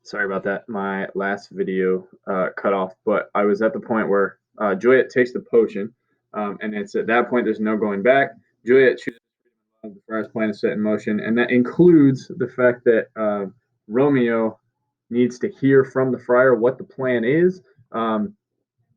Sorry about that. My last video cut off, but I was at the point where Juliet takes the potion, and it's at that point there's no going back. Juliet chooses the friar's plan is set in motion, and that includes the fact that Romeo needs to hear from the friar what the plan is, um,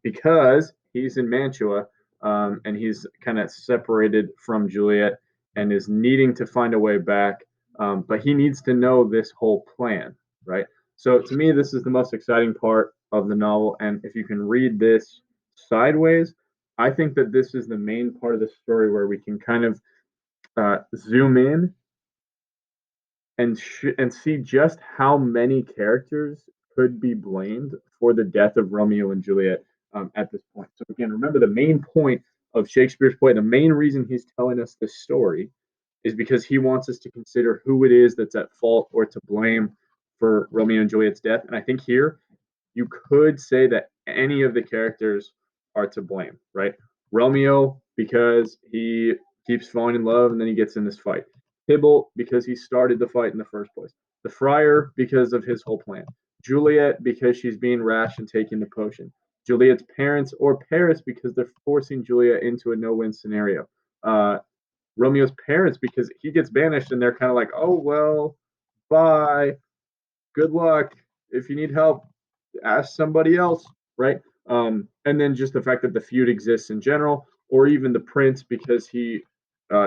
because he's in Mantua, and he's kind of separated from Juliet and is needing to find a way back. But he needs to know this whole plan, right? So to me, this is the most exciting part of the novel. And if you can read this sideways, I think that this is the main part of the story where we can kind of zoom in and see just how many characters could be blamed for the death of Romeo and Juliet at this point. So again, remember the main point of Shakespeare's play. The main reason he's telling us this story is because he wants us to consider who it is that's at fault or to blame for Romeo and Juliet's death. And I think here you could say that any of the characters are to blame, right? Romeo, because he keeps falling in love and then he gets in this fight. Tybalt, because he started the fight in the first place. The friar, because of his whole plan. Juliet, because she's being rash and taking the potion. Juliet's parents or Paris, because they're forcing Juliet into a no win scenario. Romeo's parents, because he gets banished and they're kind of like, oh, well, bye. Good luck. If you need help, ask somebody else, right? And then just the fact that the feud exists in general, or even the prince because he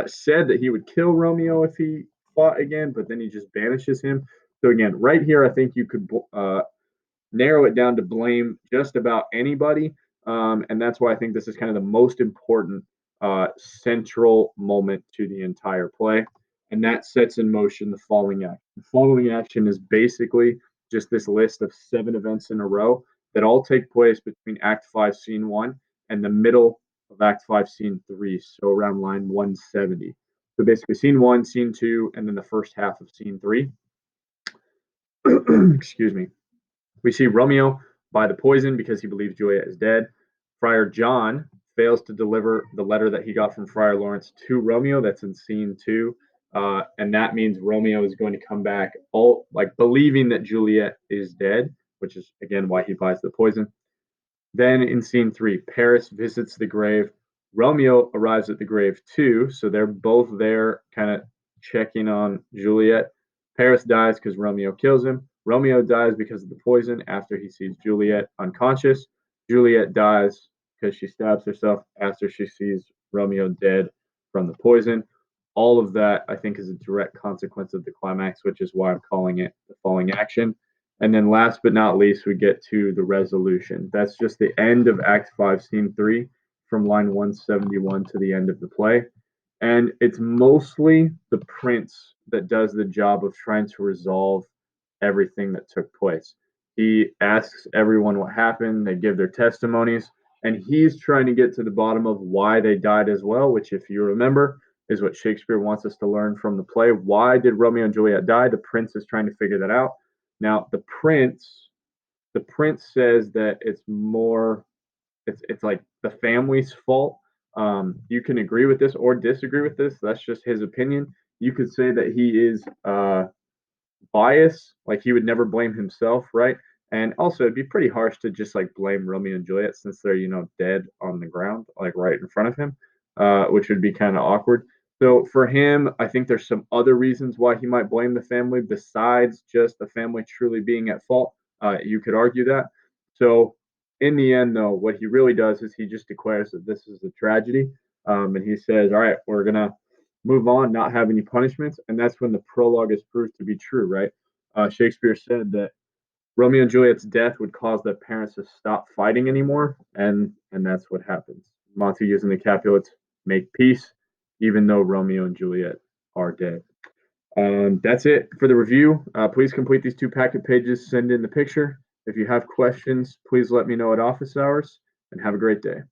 said that he would kill Romeo if he fought again, but then he just banishes him. So again, right here, I think you could narrow it down to blame just about anybody, and that's why I think this is kind of the most important central moment to the entire play, and that sets in motion the following action. The following action is basically just this list of 7 events in a row that all take place between Act 5, Scene 1 and the middle of Act 5, Scene 3, so around line 170. So basically, Scene 1, Scene 2, and then the first half of Scene 3. Excuse me. We see Romeo buy the poison because he believes Juliet is dead. Friar John fails to deliver the letter that he got from Friar Lawrence to Romeo. That's in scene 2. And that means Romeo is going to come back all like believing that Juliet is dead, which is again why he buys the poison. Then in scene 3, Paris visits the grave. Romeo arrives at the grave too, so they're both there kind of checking on Juliet. Paris dies because Romeo kills him. Romeo dies because of the poison after he sees Juliet unconscious. Juliet dies because she stabs herself after she sees Romeo dead from the poison. All of that, I think, is a direct consequence of the climax, which is why I'm calling it the falling action. And then last but not least, we get to the resolution. That's just the end of Act 5, Scene 3, from line 171 to the end of the play. And it's mostly the prince that does the job of trying to resolve everything that took place. He asks everyone what happened, they give their testimonies, and he's trying to get to the bottom of why they died as well, which, if you remember, is what Shakespeare wants us to learn from the play. Why did Romeo and Juliet die? The prince is trying to figure that out. Now, the prince says that it's like the family's fault. You can agree with this or disagree with this. That's just his opinion. You could say that he is biased, like he would never blame himself, right? And also, it'd be pretty harsh to just like blame Romeo and Juliet since they're dead on the ground, like right in front of him, which would be kind of awkward. So for him, I think there's some other reasons why he might blame the family besides just the family truly being at fault. You could argue that. So in the end, though, what he really does is he just declares that this is a tragedy, and he says, "All right, we're gonna move on, not have any punishments," and that's when the prologue is proved to be true, right? Shakespeare said that Romeo and Juliet's death would cause their parents to stop fighting anymore, and that's what happens. Montagues and the Capulets make peace, even though Romeo and Juliet are dead. That's it for the review. Please complete these 2 packet pages, send in the picture. If you have questions, please let me know at office hours, and have a great day.